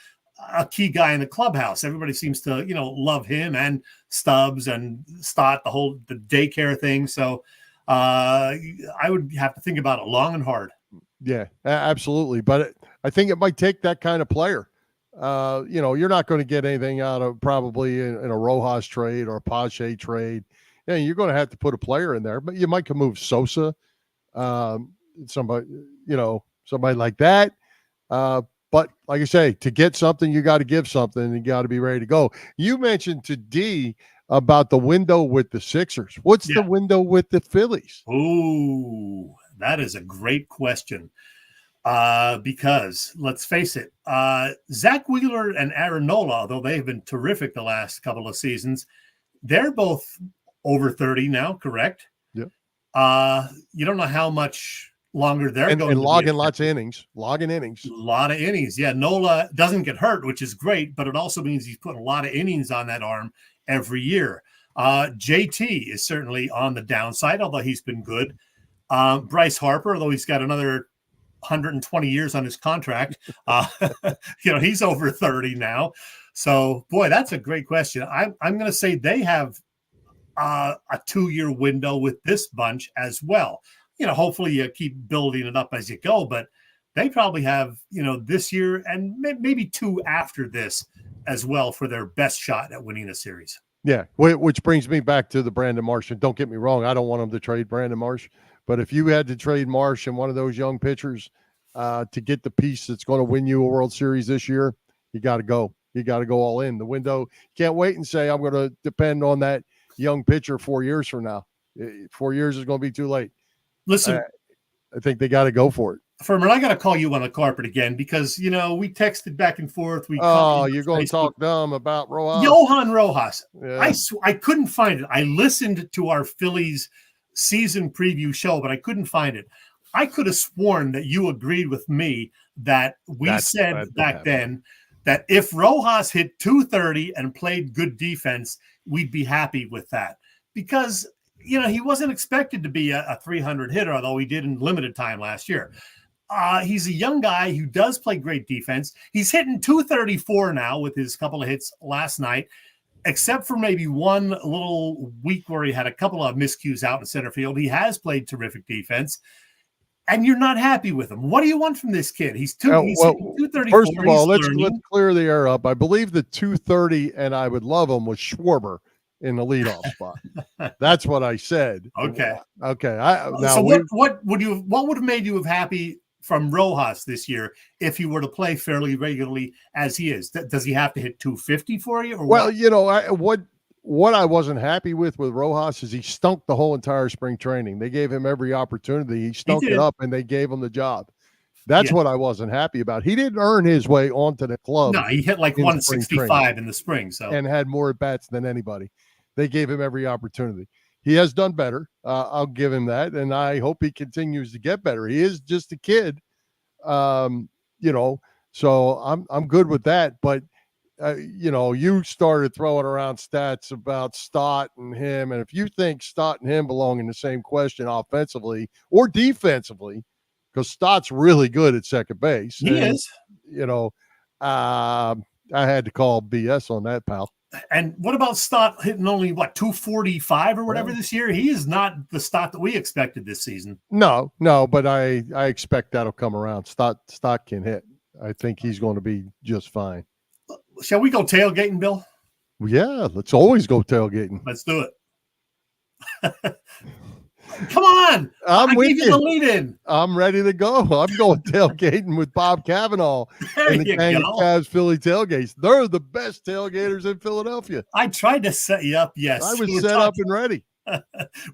a key guy in the clubhouse. Everybody seems to, love him and Stubbs and Stott, the daycare thing. So I would have to think about it long and hard. Yeah, absolutely. But I think it might take that kind of player. You're not going to get anything out of probably in a Rojas trade or a Pache trade. Yeah, you're going to have to put a player in there, but you might can move Sosa, somebody like that. But like I say, to get something, you got to give something, and you got to be ready to go. You mentioned to D about the window with the Sixers. What's the window with the Phillies? Ooh, that is a great question. Because let's face it, Zach Wheeler and Aaron Nola, although they've been terrific the last couple of seasons, they're both over 30 now, correct? Yeah. You don't know how much longer they're going and to logging lots of innings. Logging innings. A lot of innings. Yeah, Nola doesn't get hurt, which is great, but it also means he's putting a lot of innings on that arm every year. JT is certainly on the downside, although he's been good. Bryce Harper, although he's got another 120 years on his contract, he's over 30 now. So, boy, that's a great question. I'm going to say they have a 2-year window with this bunch as well. Hopefully you keep building it up as you go, but they probably have, this year and maybe 2 after this as well for their best shot at winning a series. Yeah, which brings me back to the Brandon Marsh. And don't get me wrong, I don't want them to trade Brandon Marsh. But if you had to trade Marsh and one of those young pitchers to get the piece that's going to win you a World Series this year, you got to go. You got to go all in. The window, can't wait and say I'm going to depend on that young pitcher 4 years from now. 4 years is going to be too late. Listen, I think they got to go for it. Furman, I got to call you on the carpet again because, we texted back and forth. You're going to talk dumb about Rojas. Johan Rojas. Yeah. I couldn't find it. I listened to our Phillies season preview show, but I couldn't find it. I could have sworn that you agreed with me that we said back then that if Rojas hit 230 and played good defense, we'd be happy with that because, he wasn't expected to be a 300 hitter, although he did in limited time last year. He's a young guy who does play great defense. He's hitting 234 now with his couple of hits last night, except for maybe one little week where he had a couple of miscues out in center field. He has played terrific defense, and you're not happy with him. What do you want from this kid? He's 234. First of all, let's clear the air up. I believe the 230, and I would love him, was Schwarber in the leadoff spot. That's what I said. Okay. Okay. What would have made you have happy from Rojas this year if he were to play fairly regularly as he is? Does he have to hit 250 for you? Or well, what? What I wasn't happy with Rojas is he stunk the whole entire spring training. They gave him every opportunity. He stunk it up, and they gave him the job. That's what I wasn't happy about. He didn't earn his way onto the club. No, he hit like 165 in the spring, and had more at-bats than anybody. They gave him every opportunity. He has done better. I'll give him that, and I hope he continues to get better. He is just a kid, so I'm good with that. But you started throwing around stats about Stott and him, and if you think Stott and him belong in the same question offensively or defensively, because Stott's really good at second base. He is. I had to call BS on that, pal. And what about Stott hitting only 245 or whatever this year? He is not the Stott that we expected this season. No, but I expect that'll come around. Stott can hit. I think he's going to be just fine. Shall we go tailgating, Bill? Yeah, let's always go tailgating. Let's do it. Come on. I gave you the lead in. I'm ready to go. I'm going tailgating with Bob Cavanaugh and the gang of Cavs Philly tailgates. They're the best tailgaters in Philadelphia. I tried to set you up. Yes. I was set up and ready.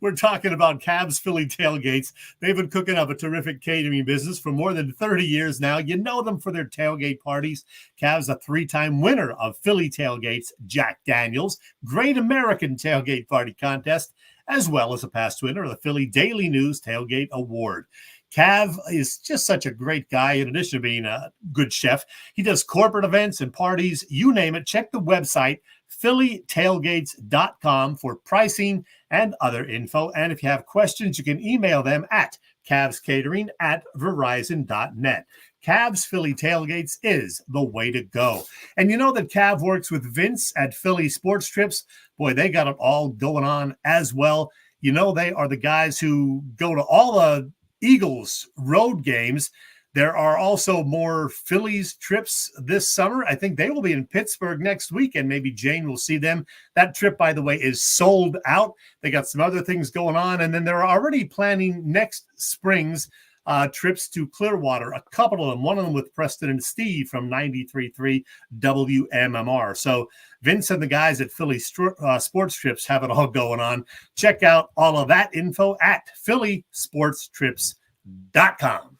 We're talking about Cavs Philly tailgates. They've been cooking up a terrific catering business for more than 30 years now. You know them for their tailgate parties. Cavs, a 3-time winner of Philly tailgates, Jack Daniels, Great American Tailgate Party Contest, as well as a past winner of the Philly Daily News Tailgate Award. Cav is just such a great guy. In addition to being a good chef, he does corporate events and parties, you name it. Check the website, phillytailgates.com, for pricing and other info. And if you have questions, you can email them at cavscatering@verizon.net. Cavs Philly Tailgates is the way to go. And you know that Cav works with Vince at Philly Sports Trips. Boy, they got it all going on as well. You know, they are the guys who go to all the Eagles road games. There are also more Phillies trips this summer. I think they will be in Pittsburgh next week, and maybe Jane will see them. That trip, by the way, is sold out. They got some other things going on, and then they're already planning next spring's trips to Clearwater, a couple of them, one of them with Preston and Steve from 93.3 WMMR. So Vince and the guys at Philly Sports Trips have it all going on. Check out all of that info at phillysportstrips.com.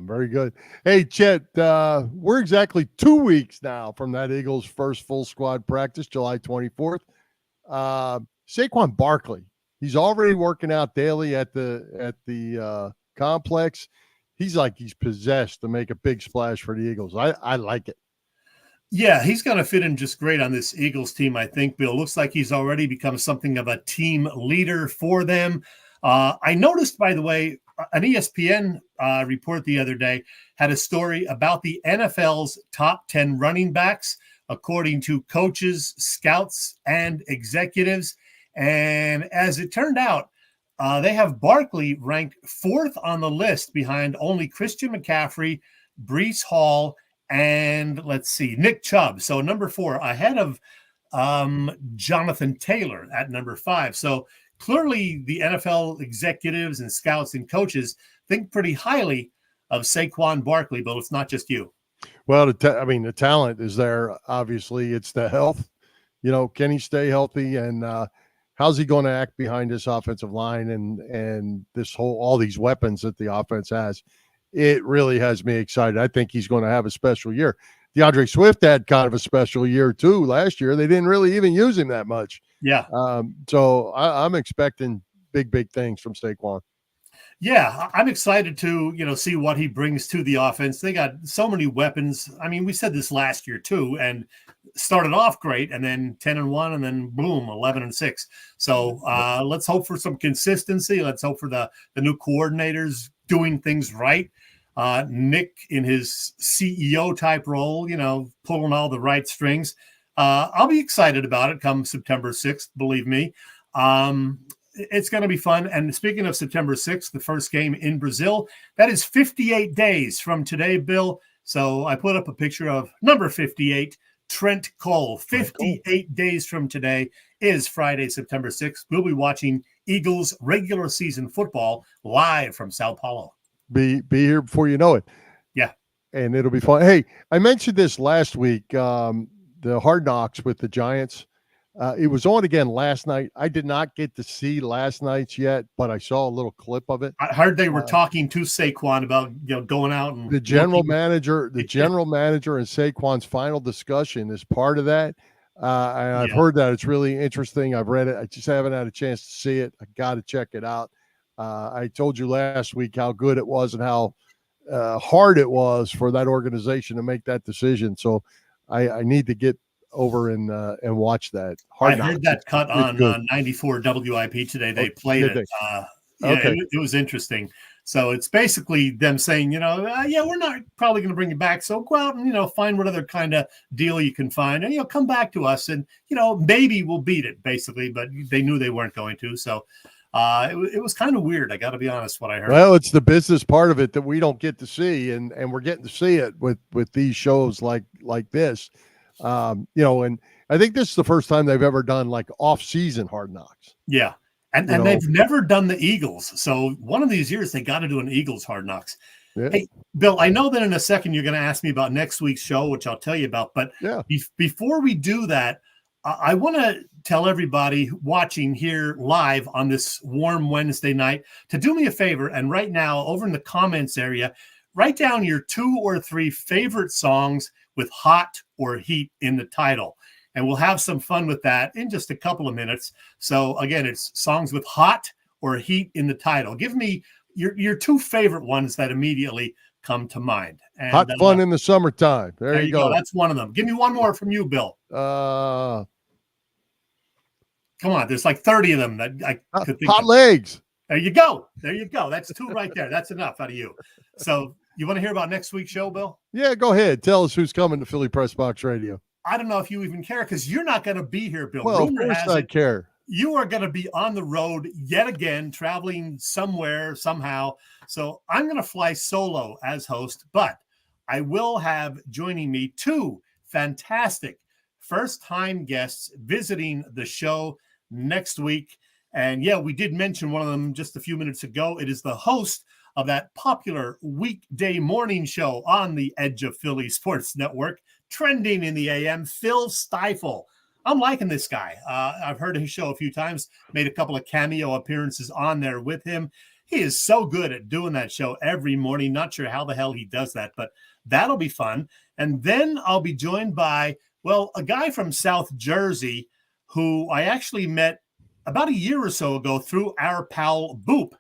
Very good. Hey, Chet, we're exactly 2 weeks now from that Eagles' first full squad practice, July 24th. Saquon Barkley, he's already working out daily at the complex. He's possessed to make a big splash for the Eagles. I like it. Yeah, he's going to fit in just great on this Eagles team, I think, Bill. Looks like he's already become something of a team leader for them. I noticed, by the way, an ESPN report the other day had a story about the NFL's top 10 running backs, according to coaches, scouts, and executives. And as it turned out, they have Barkley ranked 4th on the list behind only Christian McCaffrey, Breece Hall, and Nick Chubb. So number 4, ahead of Jonathan Taylor at number 5. So clearly the NFL executives and scouts and coaches think pretty highly of Saquon Barkley, but it's not just you. Well, the talent is there. Obviously, it's the health. Can he stay healthy? And how's he going to act behind this offensive line and all these weapons that the offense has? It really has me excited. I think he's going to have a special year. DeAndre Swift had kind of a special year too last year. They didn't really even use him that much. Yeah. So I'm expecting big things from Saquon. Yeah, I'm excited to, see what he brings to the offense. They got so many weapons. I mean, we said this last year too, and started off great, and then 10-1, and then boom, 11-6. So let's hope for some consistency. Let's hope for the new coordinators doing things right. Nick in his CEO type role, pulling all the right strings. I'll be excited about it come September 6th, believe me. It's going to be fun. And speaking of September 6th, the first game in Brazil, that is 58 days from today, Bill. So I put up a picture of number 58, Trent Cole. 58 days from today is Friday, September 6th. We'll be watching Eagles regular season football live from Sao Paulo. be here before you know it. Yeah. And it'll be fun. Hey, I mentioned this last week, the Hard Knocks with the Giants. It was on again last night. I did not get to see last night's yet, but I saw a little clip of it. I heard they were talking to Saquon about going out and the general manager and Saquon's final discussion is part of that. And I've heard that it's really interesting. I've read it. I just haven't had a chance to see it. I got to check it out. I told you last week how good it was and how hard it was for that organization to make that decision. So I need to get over and watch that. I heard that cut on 94 WIP today. They played it. It was interesting. So it's basically them saying, we're not probably going to bring you back. So go out and, find what other kind of deal you can find and, come back to us and, maybe we'll beat it basically, but they knew they weren't going to. So it was kind of weird. I got to be honest, what I heard. Well, it's the business part of it that we don't get to see. And we're getting to see it with these shows like this. And I think this is the first time they've ever done like off-season Hard Knocks. Yeah. And they've never done the Eagles. So one of these years, they got to do an Eagles Hard Knocks. Yeah. Hey, Bill, I know that in a second you're going to ask me about next week's show, which I'll tell you about. But before we do that, I want to tell everybody watching here live on this warm Wednesday night to do me a favor. And right now, over in the comments area, write down your 2 or 3 favorite songs with hot or heat in the title. And we'll have some fun with that in just a couple of minutes. So again, it's songs with hot or heat in the title. Give me your 2 favorite ones that immediately come to mind. And, hot fun in the summertime. There you go. That's one of them. Give me one more from you, Bill. Come on. There's like 30 of them that I could think hot of. Legs. There you go. That's 2 right there. That's enough out of you. So you want to hear about next week's show, Bill? Yeah, go ahead. Tell us who's coming to Philly Press Box Radio. I don't know if you even care because you're not going to be here, Bill. Well, of course I care. You are going to be on the road yet again, traveling somewhere, somehow. So I'm going to fly solo as host, but I will have joining me 2 fantastic first-time guests visiting the show next week. And yeah, we did mention one of them just a few minutes ago. It is the host of that popular weekday morning show on the Edge of Philly Sports Network, trending in the AM, Phil Stifle. I'm liking this guy. I've heard his show a few times, made a couple of cameo appearances on there with him. He is so good at doing that show every morning. Not sure how the hell he does that, but that'll be fun. And then I'll be joined by, a guy from South Jersey who I actually met about a year or so ago through our pal Boop.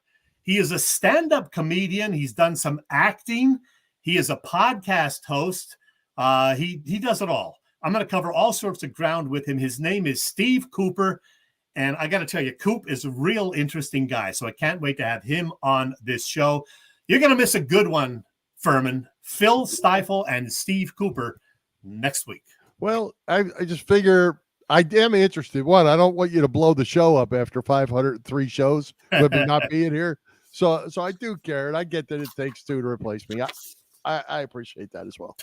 He is a stand-up comedian. He's done some acting. He is a podcast host. He does it all. I'm going to cover all sorts of ground with him. His name is Steve Cooper. And I got to tell you, Coop is a real interesting guy. So I can't wait to have him on this show. You're going to miss a good one, Furman. Phil Stifle and Steve Cooper next week. Well, I just figure I am interested. One, I don't want you to blow the show up after 503 shows with me not being here. So I do care, and I get that it takes 2 to replace me. I appreciate that as well.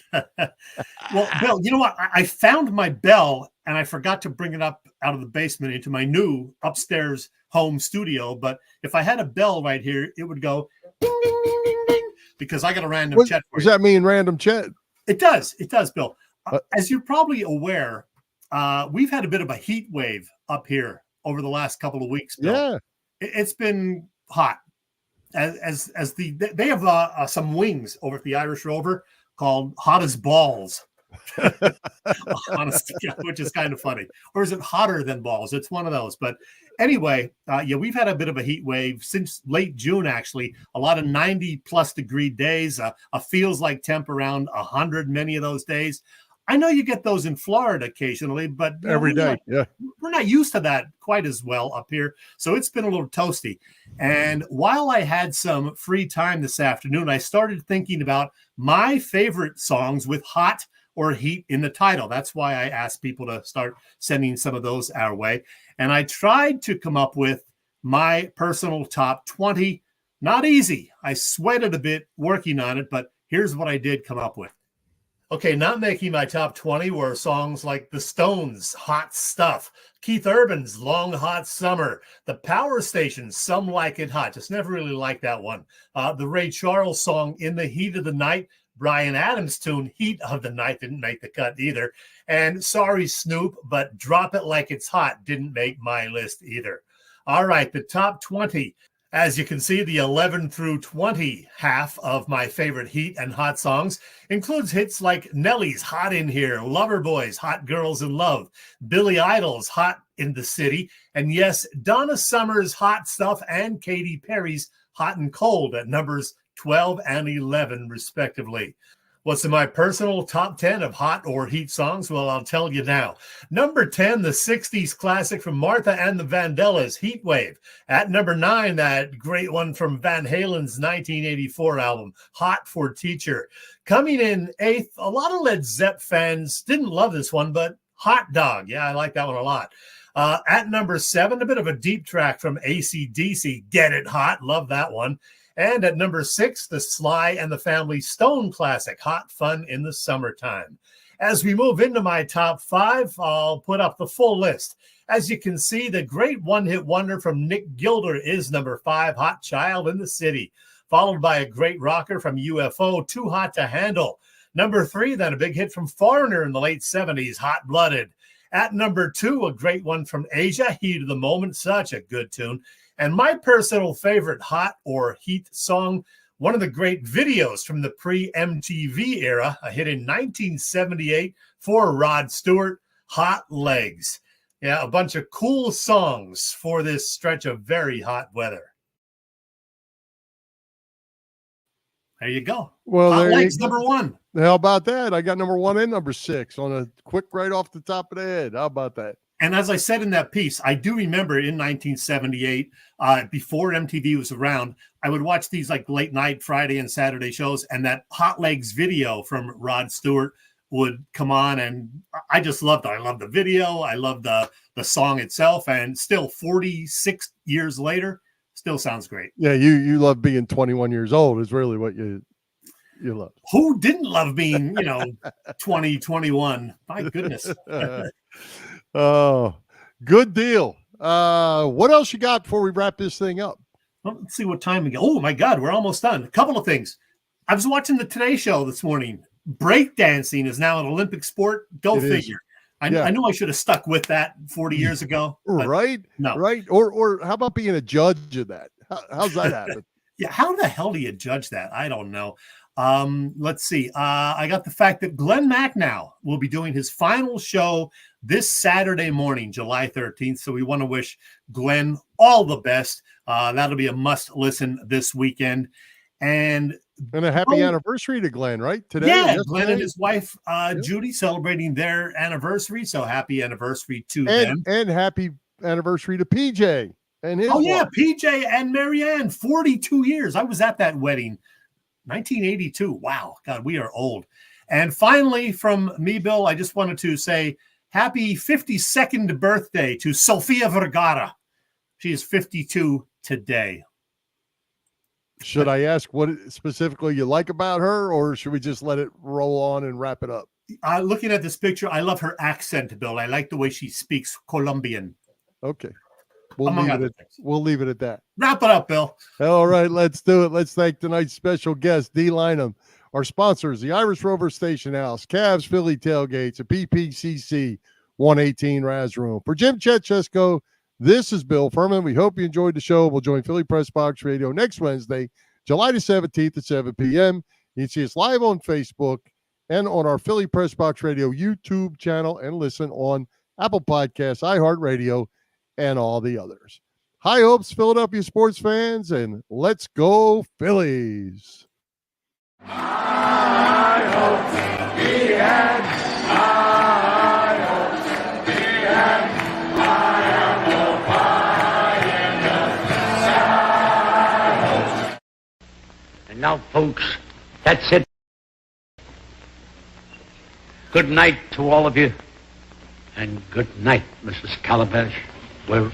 Well, Bill, you know what? I found my bell, and I forgot to bring it up out of the basement into my new upstairs home studio. But if I had a bell right here, it would go ding, ding, ding, ding, ding, because I got a random Chet. Does that mean random Chet? It does, Bill. As you're probably aware, we've had a bit of a heat wave up here over the last couple of weeks, Bill. Yeah. It's been hot. They have some wings over at the Irish Rover called Hot as Balls, honestly, which is kind of funny. Or is it hotter than balls? It's one of those. But anyway, we've had a bit of a heat wave since late June, actually. A lot of 90-plus degree days, a feels like temp around 100 many of those days. I know you get those in Florida occasionally, but every day, we're not used to that quite as well up here. So it's been a little toasty. And while I had some free time this afternoon, I started thinking about my favorite songs with hot or heat in the title. That's why I asked people to start sending some of those our way. And I tried to come up with my personal top 20. Not easy. I sweated a bit working on it, but here's what I did come up with. Okay, not making my top 20 were songs like The Stones' Hot Stuff, Keith Urban's Long Hot Summer, The Power Stations' Some Like It Hot. Just never really liked that one. The Ray Charles song In the Heat of the Night, Bryan Adams' tune Heat of the Night didn't make the cut either. And Sorry Snoop, but Drop It Like It's Hot didn't make my list either. All right, the top 20. As you can see, the 11 through 20 half of my favorite Heat and Hot songs includes hits like Nelly's Hot in Here, Loverboy's Hot Girls in Love, Billy Idol's Hot in the City, and yes, Donna Summer's Hot Stuff and Katy Perry's Hot and Cold at numbers 12 and 11, respectively. What's in my personal top 10 of hot or heat songs? Well, I'll tell you now. Number 10, the 60s classic from Martha and the Vandellas, Heat Wave. At number 9, that great one from Van Halen's 1984 album, Hot for Teacher. Coming in 8th, a lot of Led Zepp fans didn't love this one, but Hot Dog. Yeah, I like that one a lot. At number 7, a bit of a deep track from AC/DC, Get It Hot. Love that one. And at number 6, the Sly and the Family Stone classic, Hot Fun in the Summertime. As we move into my top 5, I'll put up the full list. As you can see, the great one-hit wonder from Nick Gilder is number 5, Hot Child in the City, followed by a great rocker from UFO, Too Hot to Handle. Number 3, then a big hit from Foreigner in the late 70s, Hot Blooded. At number 2, a great one from Asia, Heat of the Moment, such a good tune. And my personal favorite hot or heat song, one of the great videos from the pre-MTV era, a hit in 1978 for Rod Stewart, Hot Legs. Yeah, a bunch of cool songs for this stretch of very hot weather. There you go. Well, Hot there Legs, you go. number 1. How about that? I got number 1 and number 6 on a quick right off the top of the head. How about that? And as I said in that piece, I do remember in 1978, before MTV was around, I would watch these like late night Friday and Saturday shows, and that Hot Legs video from Rod Stewart would come on, and I just loved it. I loved the video. I loved the song itself, and still 46 years later, still sounds great. Yeah, you love being 21 years old is really what you love. Who didn't love being, 20, 21? My goodness. Oh, good deal. What else you got before we wrap this thing up? Well, let's see what time we got. Oh, my God, we're almost done. A couple of things. I was watching the Today Show this morning. Breakdancing is now an Olympic sport. Go figure. I know I should have stuck with that 40 years ago. Right? No. Right? Or how about being a judge of that? How's that happen? Yeah, how the hell do you judge that? I don't know. Let's see. I got the fact that Glenn Macnow will be doing his final show this Saturday morning, July 13th. So we want to wish Glenn all the best. That'll be a must listen this weekend. And a happy anniversary to Glenn, right? Today. Yeah, Glenn and his wife, Judy, celebrating their anniversary. So happy anniversary to them. And happy anniversary to PJ and his wife. PJ and Marianne, 42 years. I was at that wedding. 1982. Wow. God, we are old. And finally, from me, Bill, I just wanted to say happy 52nd birthday to Sofia Vergara. She is 52 today. Should I ask what specifically you like about her, or should we just let it roll on and wrap it up? Looking at this picture, I love her accent, Bill. I like the way she speaks Colombian. Okay. We'll leave it at that. Wrap it up, Bill. All right, let's do it. Let's thank tonight's special guest, Dei Lynam, our sponsors, the Irish Rover Station House, Cavs Philly Tailgates, a PPCC 118 Raz Room. For Jim Chet Chesko, this is Bill Furman. We hope you enjoyed the show. We'll join Philly Press Box Radio next Wednesday, July the 17th at 7 p.m. You can see us live on Facebook and on our Philly Press Box Radio YouTube channel, and listen on Apple Podcasts, iHeartRadio, and all the others. High hopes, Philadelphia sports fans, and let's go Phillies. High hopes, the end. High hopes, the end. I am the fire in the sky. And now, folks, that's it. Good night to all of you, and good night, Mrs. Calabash. We're